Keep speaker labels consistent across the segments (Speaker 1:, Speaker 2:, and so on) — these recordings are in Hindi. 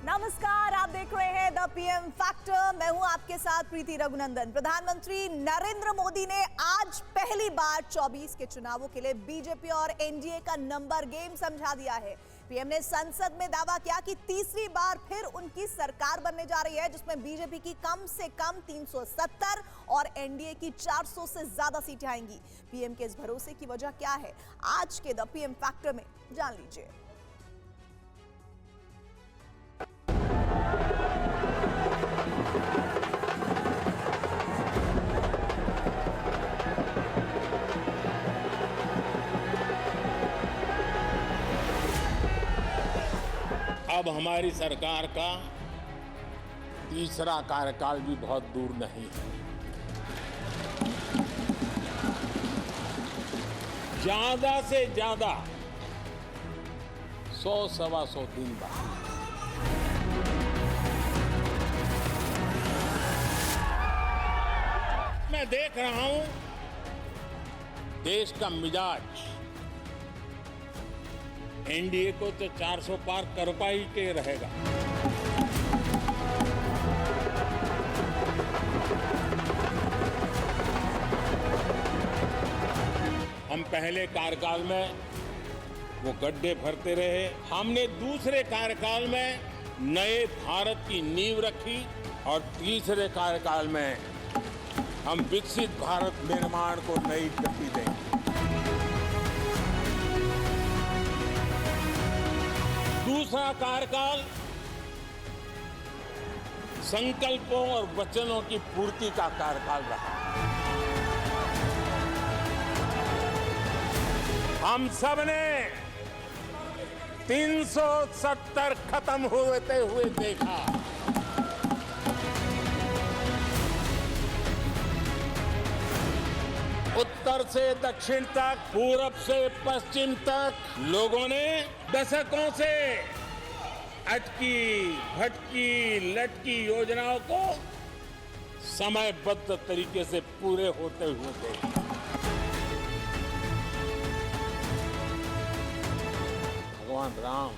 Speaker 1: नमस्कार, आप देख रहे हैं द पीएम फैक्टर। मैं हूं आपके साथ प्रीति रघुनंदन। प्रधानमंत्री नरेंद्र मोदी ने आज पहली बार 24 के चुनावों के लिए बीजेपी और एनडीए का नंबर गेम समझा दिया है। पीएम ने संसद में दावा किया कि तीसरी बार फिर उनकी सरकार बनने जा रही है, जिसमें बीजेपी की कम से कम 370 और एनडीए की 400 से ज्यादा सीटें आएंगी। पीएम के इस भरोसे की वजह क्या है, आज के द पीएम फैक्टर में जान लीजिए।
Speaker 2: अब हमारी सरकार का तीसरा कार्यकाल भी बहुत दूर नहीं है। ज्यादा से ज्यादा 100-125 दिन बाद मैं देख रहा हूं देश का मिजाज एनडीए को तो 400 पार कर पाई के रहेगा। हम पहले कार्यकाल में वो गड्ढे भरते रहे, हमने दूसरे कार्यकाल में नए भारत की नींव रखी और तीसरे कार्यकाल में हम विकसित भारत निर्माण को नई गति देंगे। दूसरा कार्यकाल संकल्पों और वचनों की पूर्ति का कार्यकाल रहा। हम सब ने 370 खत्म होते हुए देखा। उत्तर से दक्षिण तक, पूरब से पश्चिम तक लोगों ने दशकों से अटकी भटकी लटकी योजनाओं को समयबद्ध तरीके से पूरे होते हुए देखा। भगवान राम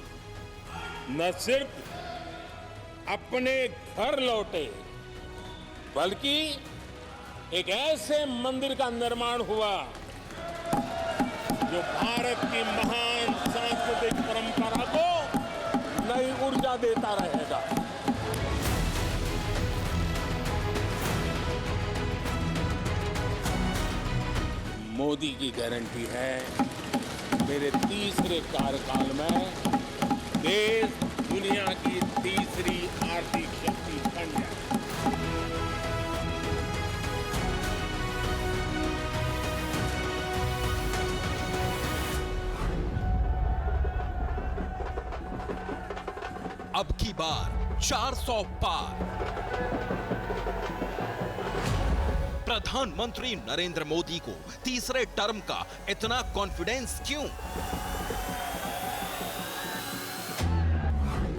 Speaker 2: न सिर्फ अपने घर लौटे, बल्कि एक ऐसे मंदिर का निर्माण हुआ जो भारत की महान सांस्कृतिक परंपरा को नई ऊर्जा देता रहेगा। मोदी की गारंटी है, मेरे तीसरे कार्यकाल में देश दुनिया की तीसरी आर्थिक शक्ति बन जाए।
Speaker 3: अब की बार 400 पार। प्रधानमंत्री नरेंद्र मोदी को तीसरे टर्म का इतना कॉन्फिडेंस क्यों?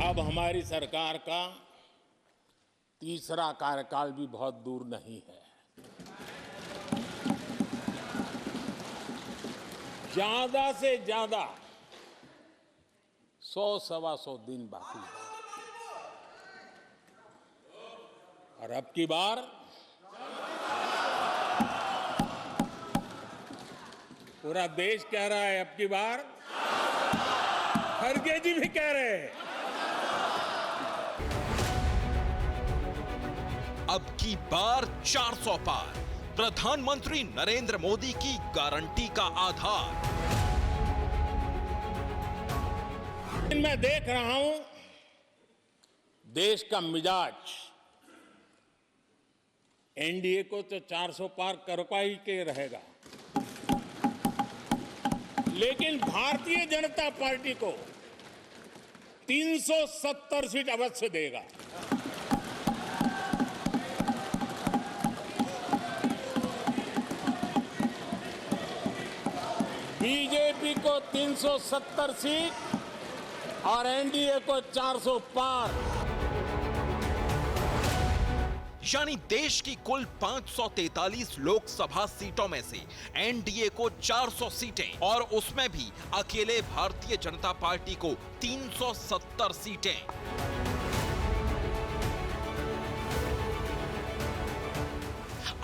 Speaker 2: अब हमारी सरकार का तीसरा कार्यकाल भी बहुत दूर नहीं है। ज्यादा से ज्यादा 100-125 दिन बाकी है। और अब की बार पूरा देश कह रहा है, अब की बार खड़गे जी भी कह रहे हैं।
Speaker 3: अब की बार 400 पार। प्रधानमंत्री नरेंद्र मोदी की गारंटी का आधार।
Speaker 2: मैं देख रहा हूं देश का मिजाज एनडीए को तो 400 पार कर पाई के रहेगा, लेकिन भारतीय जनता पार्टी को 370 सीट अवश्य देगा। बीजेपी को 370 सीट और एनडीए को 400 पार।
Speaker 3: यानी देश की कुल 543 लोकसभा सीटों में से एनडीए को 400 सीटें और उसमें भी अकेले भारतीय जनता पार्टी को 370 सीटें।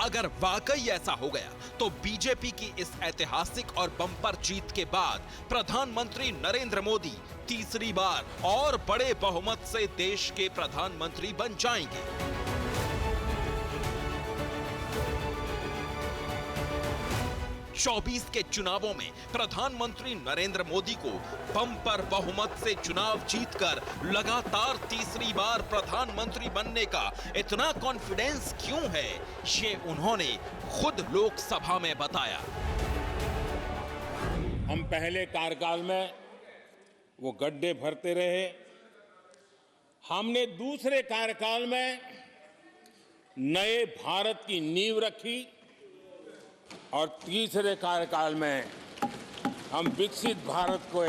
Speaker 3: अगर वाकई ऐसा हो गया तो बीजेपी की इस ऐतिहासिक और बम्पर जीत के बाद प्रधानमंत्री नरेंद्र मोदी तीसरी बार और बड़े बहुमत से देश के प्रधानमंत्री बन जाएंगे। 24 के चुनावों में प्रधानमंत्री नरेंद्र मोदी को बम्पर बहुमत से चुनाव जीतकर लगातार तीसरी बार प्रधानमंत्री बनने का इतना कॉन्फिडेंस क्यों है, ये उन्होंने खुद लोकसभा में बताया।
Speaker 2: हम पहले कार्यकाल में वो गड्ढे भरते रहे, हमने दूसरे कार्यकाल में नए भारत की नींव रखी और तीसरे कार्यकाल में हम विकसित भारत को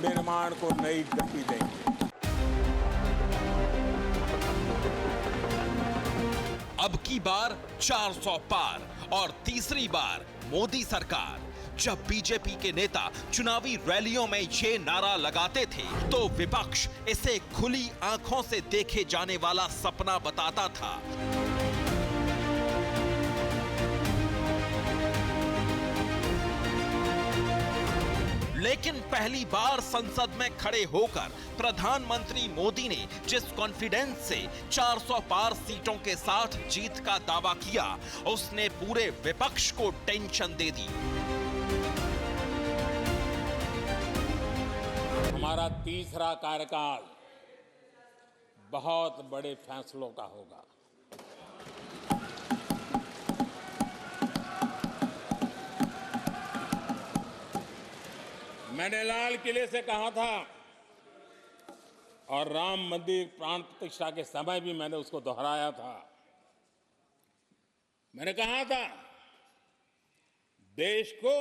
Speaker 2: निर्माण को नई गति देंगे।
Speaker 3: अब की बार 400 पार और तीसरी बार मोदी सरकार। जब बीजेपी के नेता चुनावी रैलियों में ये नारा लगाते थे तो विपक्ष इसे खुली आंखों से देखे जाने वाला सपना बताता था। लेकिन पहली बार संसद में खड़े होकर प्रधानमंत्री मोदी ने जिस कॉन्फिडेंस से 400 पार सीटों के साथ जीत का दावा किया, उसने पूरे विपक्ष को टेंशन दे दी।
Speaker 2: हमारा तीसरा कार्यकाल बहुत बड़े फैसलों का होगा। मैंने लाल किले से कहा था और राम मंदिर प्राण प्रतिष्ठा के समय भी मैंने उसको दोहराया था। मैंने कहा था देश को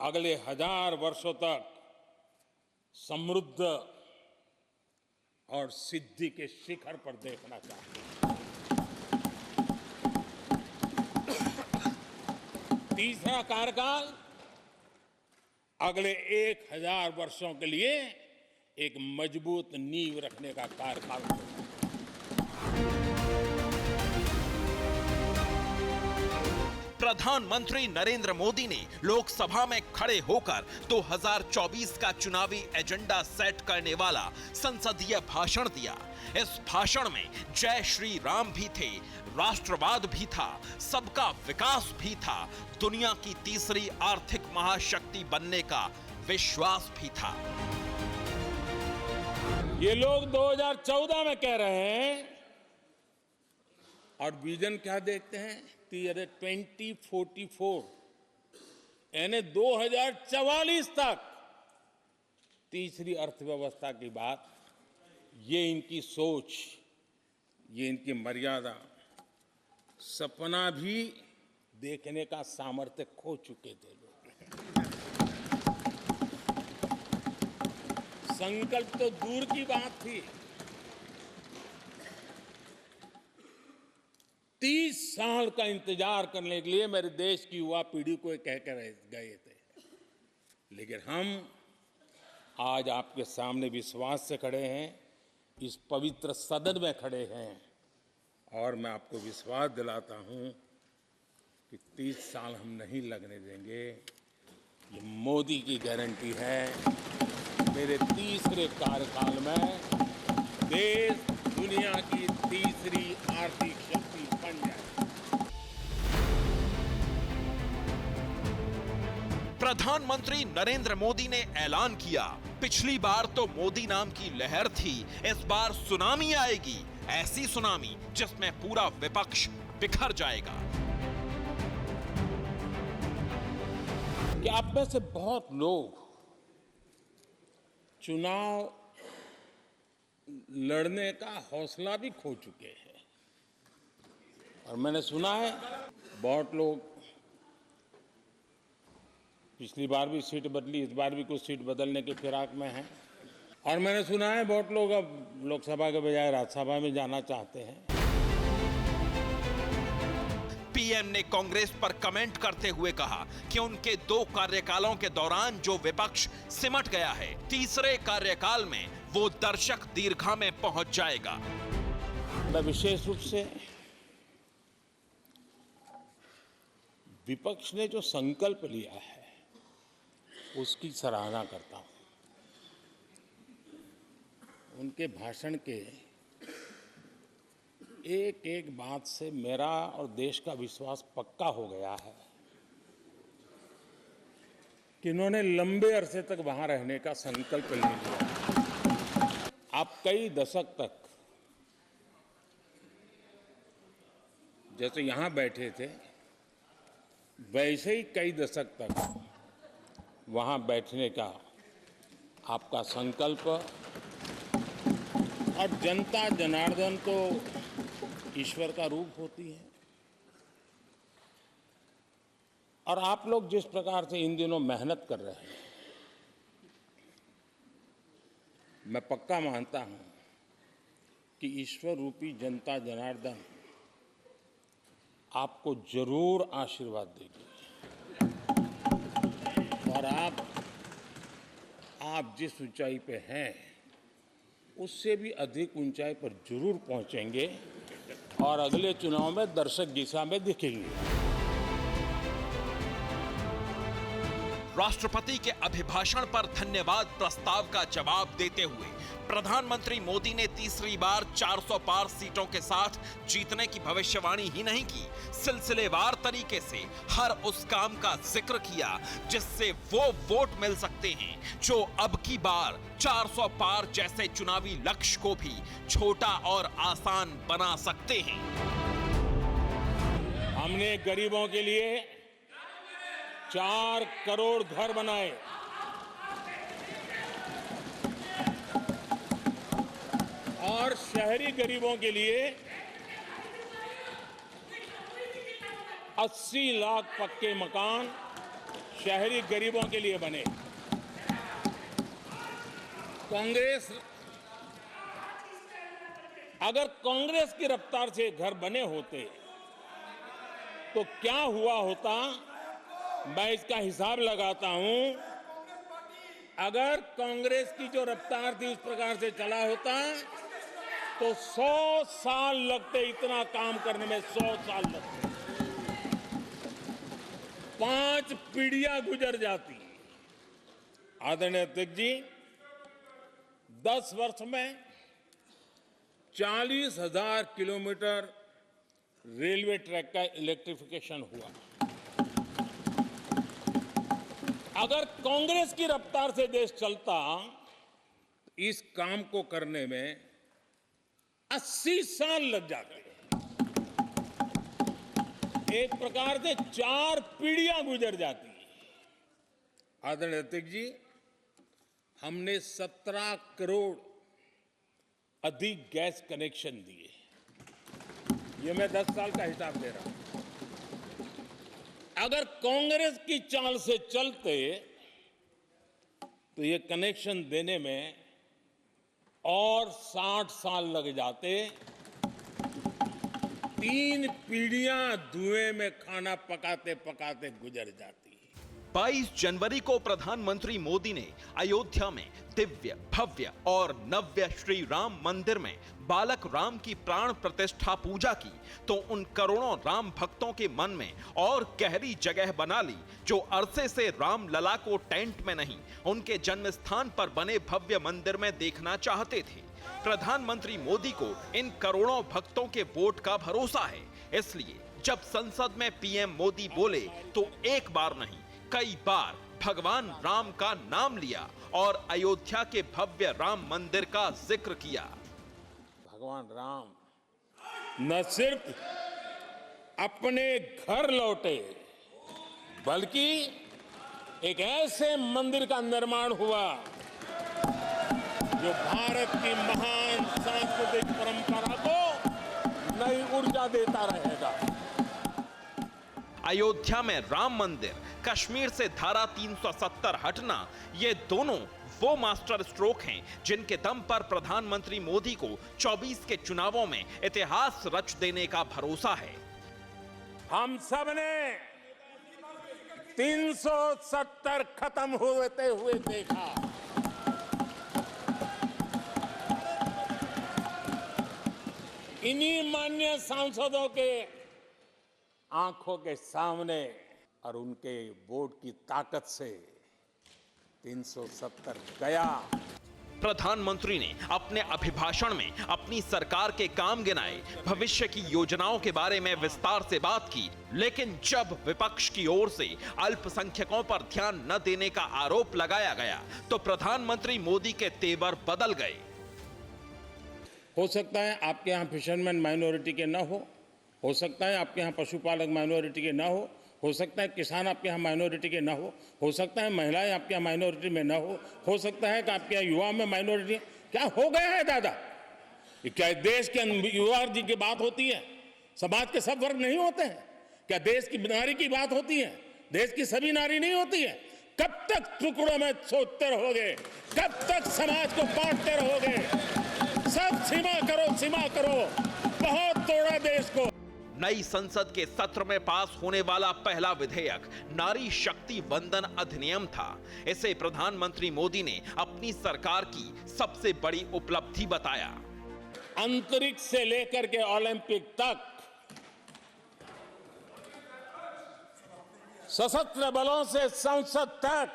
Speaker 2: अगले 1000 वर्षों तक समृद्ध और सिद्धि के शिखर पर देखना चाहिए। तीसरा कार्यकाल अगले 1000 वर्षों के लिए एक मजबूत नींव रखने का कार्यकाल होगा।
Speaker 3: प्रधानमंत्री नरेंद्र मोदी ने लोकसभा में खड़े होकर 2024 का चुनावी एजेंडा सेट करने वाला संसदीय भाषण दिया। इस भाषण में जय श्री राम भी थे, राष्ट्रवाद भी था, सबका विकास भी था, दुनिया की तीसरी आर्थिक महाशक्ति बनने का विश्वास भी था।
Speaker 2: ये लोग 2014 में कह रहे हैं और विजन क्या देखते हैं 2044 यानी 2044 तक तीसरी अर्थव्यवस्था की बात। ये इनकी सोच, ये इनकी मर्यादा, सपना भी देखने का सामर्थ्य खो चुके थे लोग। संकल्प तो दूर की बात थी, 30 साल का इंतजार करने के लिए मेरे देश की युवा पीढ़ी को कह कर गए थे। लेकिन हम आज आपके सामने विश्वास से खड़े हैं, इस पवित्र सदन में खड़े हैं और मैं आपको विश्वास दिलाता हूं कि 30 साल हम नहीं लगने देंगे। ये मोदी की गारंटी है। मेरे तीसरे कार्यकाल में देश दुनिया की तीसरी आर्थिक शक्ति बन जाए।
Speaker 3: प्रधानमंत्री नरेंद्र मोदी ने ऐलान किया, पिछली बार तो मोदी नाम की लहर थी, इस बार सुनामी आएगी, ऐसी सुनामी जिसमें पूरा विपक्ष बिखर जाएगा।
Speaker 2: कि आप में से बहुत लोग चुनाव लड़ने का हौसला भी खो चुके हैं और मैंने सुना है बहुत लोग पिछली बार भी सीट बदली, इस बार भी कुछ सीट बदलने के फिराक में हैं और मैंने सुना है बहुत लोग अब लोकसभा के बजाय राज्यसभा में जाना चाहते हैं।
Speaker 3: पीएम ने कांग्रेस पर कमेंट करते हुए कहा कि उनके 2 कार्यकालों के दौरान जो विपक्ष सिमट गया है, तीसरे कार्यकाल में वो दर्शक दीर्घा में पहुंच जाएगा।
Speaker 2: मैं विशेष रूप से विपक्ष ने जो संकल्प लिया है उसकी सराहना करता हूं। उनके भाषण के एक एक बात से मेरा और देश का विश्वास पक्का हो गया है कि इन्होंने लंबे अरसे तक वहां रहने का संकल्प ले लिया। आप कई दशक तक जैसे यहां बैठे थे वैसे ही कई दशक तक वहां बैठने का आपका संकल्प, और जनता जनार्दन तो ईश्वर का रूप होती है, और आप लोग जिस प्रकार से इन दिनों मेहनत कर रहे हैं, मैं पक्का मानता हूं कि ईश्वर रूपी जनता जनार्दन आपको जरूर आशीर्वाद देगी और आप जिस ऊंचाई पे हैं उससे भी अधिक ऊंचाई पर जरूर पहुंचेंगे और अगले चुनाव में दर्शक दिशा में दिखेंगे।
Speaker 3: राष्ट्रपति के अभिभाषण पर धन्यवाद प्रस्ताव का जवाब देते हुए प्रधानमंत्री मोदी ने तीसरी बार 400 पार सीटों के साथ जीतने की भविष्यवाणी ही नहीं की, सिलसिलेवार तरीके से हर उस काम का जिक्र किया जिससे वो वोट मिल सकते हैं जो अब की बार 400 पार जैसे चुनावी लक्ष्य को भी छोटा और आसान बना सकते हैं।
Speaker 2: हमने गरीबों के लिए 4 करोड़ घर बनाए, और शहरी गरीबों के लिए 80 लाख पक्के मकान शहरी गरीबों के लिए बने। अगर कांग्रेस की रफ्तार से घर बने होते तो क्या हुआ होता, मैं इसका हिसाब लगाता हूं। अगर कांग्रेस की जो रफ्तार थी उस प्रकार से चला होता तो 100 साल लगते, इतना काम करने में 100 साल लगते, 5 पीढ़ियां गुजर जाती। आदरणीय अध्यक्ष जी, 10 वर्ष में 40,000 किलोमीटर रेलवे ट्रैक का इलेक्ट्रिफिकेशन हुआ। अगर कांग्रेस की रफ्तार से देश चलता, इस काम को करने में 80 साल लग जाते। एक प्रकार से 4 पीढ़ियां गुजर जाती। आदरणीय अध्यक्ष जी, हमने 17 करोड़ अधिक गैस कनेक्शन दिए। ये मैं 10 साल का हिसाब दे रहा हूं। अगर कांग्रेस की चाल से चलते तो ये कनेक्शन देने में और 60 साल लग जाते। 3 पीढ़ियां धुएं में खाना पकाते पकाते गुजर जाती।
Speaker 3: 22 जनवरी को प्रधानमंत्री मोदी ने अयोध्या में दिव्य, भव्य और नव्य श्री राम मंदिर में बालक राम की प्राण प्रतिष्ठा पूजा की तो उन करोड़ों राम भक्तों के मन में और गहरी जगह बना ली जो अरसे से राम लला को टेंट में नहीं, उनके जन्म स्थान पर बने भव्य मंदिर में देखना चाहते थे। प्रधानमंत्री मोदी को इन करोड़ों भक्तों के वोट का भरोसा है, इसलिए जब संसद में पीएम मोदी बोले तो एक बार नहीं, कई बार भगवान राम का नाम लिया और अयोध्या के भव्य राम मंदिर का जिक्र किया।
Speaker 2: भगवान राम न सिर्फ अपने घर लौटे, बल्कि एक ऐसे मंदिर का निर्माण हुआ जो भारत की महान सांस्कृतिक परंपरा को नई ऊर्जा देता रहेगा।
Speaker 3: अयोध्या में राम मंदिर, कश्मीर से धारा 370 हटना, ये दोनों वो मास्टर स्ट्रोक हैं जिनके दम पर प्रधानमंत्री मोदी को 24 के चुनावों में इतिहास रच देने का भरोसा है।
Speaker 2: हम सब ने 370 खत्म होते हुए देखा। इन्हीं माननीय सांसदों के आंखों के सामने और उनके वोट की ताकत से 370 गया।
Speaker 3: प्रधानमंत्री ने अपने अभिभाषण में अपनी सरकार के काम गिनाए, भविष्य की योजनाओं के बारे में विस्तार से बात की, लेकिन जब विपक्ष की ओर से अल्पसंख्यकों पर ध्यान न देने का आरोप लगाया गया तो प्रधानमंत्री मोदी के तेवर बदल गए।
Speaker 2: हो सकता है आपके यहाँ फिशरमैन माइनॉरिटी के न हो सकता है आपके यहाँ पशुपालक माइनॉरिटी के न हो सकता है किसान आपके यहाँ माइनॉरिटी के न हो सकता है महिलाएं आपके यहाँ माइनॉरिटी में न हो सकता है कि आपके यहाँ युवा में माइनॉरिटी। क्या हो गया है दादा? ये क्या देश के युवा जी की बात होती है? समाज के सब वर्ग नहीं होते हैं क्या? देश की नारी की बात होती है? देश की सभी नारी नहीं होती है? कब तक टुकड़ों में सोचते रहोगे? कब तक समाज को बांटते रहोगे? सब सीमा करो, बहुत तोड़ा देश को।
Speaker 3: नई संसद के सत्र में पास होने वाला पहला विधेयक नारी शक्ति वंदन अधिनियम था। इसे प्रधानमंत्री मोदी ने अपनी सरकार की सबसे बड़ी उपलब्धि बताया।
Speaker 2: अंतरिक्ष से लेकर के ओलंपिक तक सशस्त्र बलों से संसद तक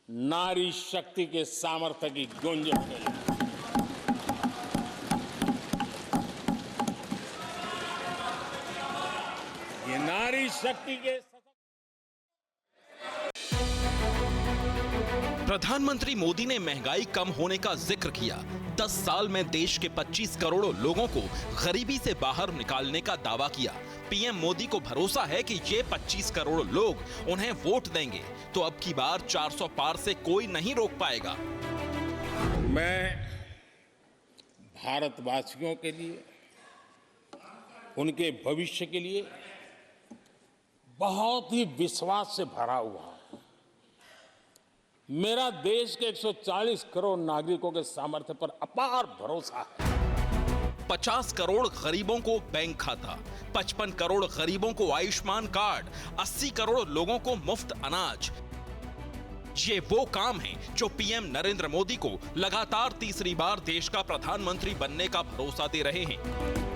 Speaker 2: नारी शक्ति के सामर्थ्य की गूंज हो गई। ये नारी शक्ति के
Speaker 3: प्रधानमंत्री मोदी ने महंगाई कम होने का जिक्र किया। 10 साल में देश के 25 करोड़ लोगों को गरीबी से बाहर निकालने का दावा किया। पीएम मोदी को भरोसा है कि ये 25 करोड़ लोग उन्हें वोट देंगे तो अब की बार 400 पार से कोई नहीं रोक पाएगा।
Speaker 2: मैं भारतवासियों के लिए, उनके भविष्य के लिए बहुत ही विश्वास से भरा हुआ हूं। मेरा देश के 140 करोड़ नागरिकों के सामर्थ्य पर अपार भरोसा है।
Speaker 3: 50 करोड़ गरीबों को बैंक खाता, 55 करोड़ गरीबों को आयुष्मान कार्ड, 80 करोड़ लोगों को मुफ्त अनाज। ये वो काम है जो पीएम नरेंद्र मोदी को लगातार तीसरी बार देश का प्रधानमंत्री बनने का भरोसा दे रहे हैं।